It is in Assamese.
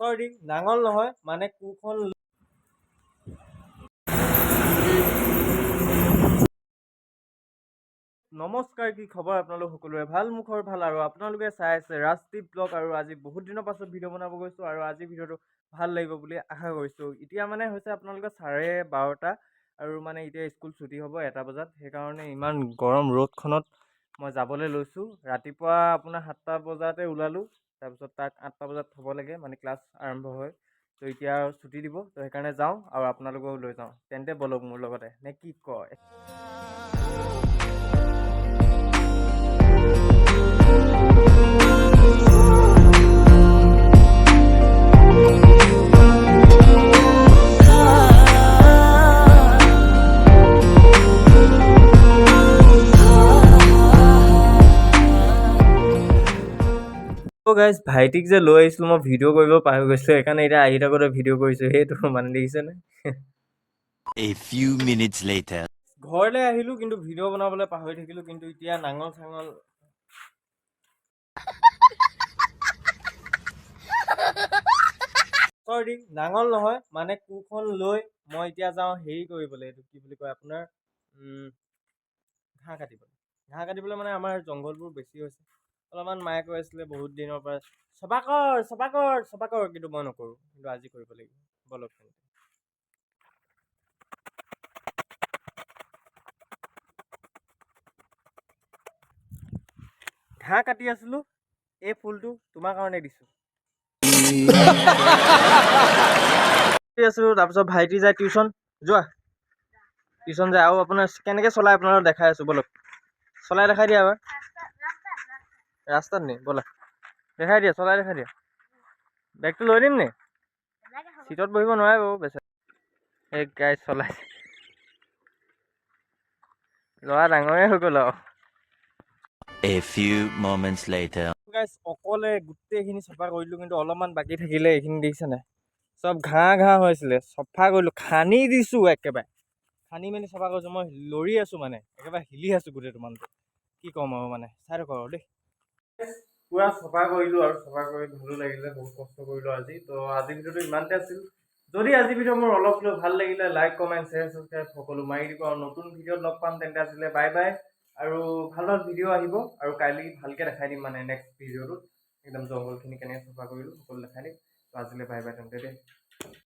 চৰি নাঙল নহয় মানে কোৰখন নমস্কাৰ, কি খবৰ আপোনালোক সকলোৰে? ভাল, মুখৰ ভাল। আৰু আপোনালোকে চাই আছে ৰাজদ্বীপ ব্লগ। আৰু আজি বহুত দিনৰ পাছত ভিডিঅ' বনাব গৈছোঁ আৰু আজি ভিডিঅ'টো ভাল লাগিব বুলি আশা কৰিছোঁ। এতিয়া মানে হৈছে আপোনালোকে 12:30 আৰু মানে এতিয়া স্কুল ছুটি হ'ব 1 বজাত। সেইকাৰণে ইমান গৰম ৰ'দখনত মই যাবলৈ লৈছোঁ। ৰাতিপুৱা আপোনাৰ 7টা বজাতে ওলালোঁ, তাৰপিছত তাক 8টা বজাত থ'ব লাগে, মানে ক্লাছ আৰম্ভ হয়। তো এতিয়া ছুটি দিব, তো সেইকাৰণে যাওঁ আৰু আপোনালোকেও লৈ যাওঁ। তেন্তে বলক মোৰ লগতে, নে কি কয়? গাইজ, ভাইটিক যে লৈ আহিছিলোঁ মই ভিডিঅ' কৰিব পাহৰি গৈছিলোঁ, সেইকাৰণে এতিয়া আহি থাকোঁতে ভিডিঅ' কৰিছোঁ। সেইটো মানে দেখিছেনে? A few minutes later. ঘৰলৈ আহিলোঁ কিন্তু ভিডিঅ' বনাবলৈ পাহৰি থাকিলোঁ। কিন্তু এতিয়া নাঙল চাঙল চৰি নাঙল নহয় মানে কোৰখন লৈ মই এতিয়া যাওঁ হেৰি কৰিবলৈ, এইটো কি বুলি কয় আপোনাৰ ঘাঁহ কাটিবলৈ। ঘাঁহ কাটিবলৈ মানে আমাৰ জংঘলবোৰ বেছি হৈছে অলপমান। মায়ে কৈ আছিলে বহুত দিনৰ পৰা চফা কৰ, কিন্তু মই নকৰোঁ। কিন্তু আজি কৰিব লাগিব, বলক। ঘাঁহ কাটি আছিলোঁ, এই ফুলটো তোমাৰ কাৰণে দিছোঁ। আছিলোঁ, তাৰপিছত ভাইটি যায় টিউশ্যন। যোৱা টিউশ্যন যায়। আৰু আপোনাৰ কেনেকৈ চলাই আপোনালোকক দেখাই আছোঁ, বলক। চলাই দেখাই দিয়া এবাৰ। ৰাস্তাত নি ব'লা, দেখাই দিয়া, চলাই দেখাই দিয়া। বেগটো লৈ দিম নি? চিটত বহিব নোৱাৰে বাৰু বেচেৰা। এই গাইজ চলাইছে, ল'ৰা ডাঙৰে হৈ গ'ল আৰু। A few moments later. Guys অকলে গোটেইখিনি চফা কৰিলোঁ, কিন্তু অলপমান বাকী থাকিলে। এইখিনি দেখিছে নাই? চব ঘাঁহ হৈছিলে, চফা কৰিলোঁ, খান্দি দিছোঁ একেবাৰে। খান্দি মেলি চফা কৰিছোঁ। মই লৰি আছোঁ মানে, একেবাৰে হিলি আছোঁ গোটেইটো মানুহটো। কি ক'ম আৰু, মানে চাই থাকক আৰু দেই। পুৰা চফা কৰিলোঁ আৰু চফা কৰি ভালো লাগিলে, বহুত কষ্ট কৰিলোঁ আজি। তো আজিৰ ভিডিঅ'টো ইমানতে আছিল। যদি আজি ভিডিঅ' মোৰ অলপ হ'লেও ভাল লাগিলে, লাইক কমেণ্ট শ্বেয়াৰ ছাবস্ক্ৰাইব সকলো মাৰি দিব। আৰু নতুন ভিডিঅ'ত লগ পাম, তেন্তে আছিলে বাই বাই। আৰু ভাল ভিডিঅ' আহিব, আৰু কাইলৈ ভালকৈ দেখাই দিম, মানে নেক্সট ভিডিঅ'টোত একদম জংঘলখিনি কেনেকৈ চফা কৰিলোঁ সকলো দেখাই দিম। তো আজিলৈ বাই বাই তেন্তে দেই।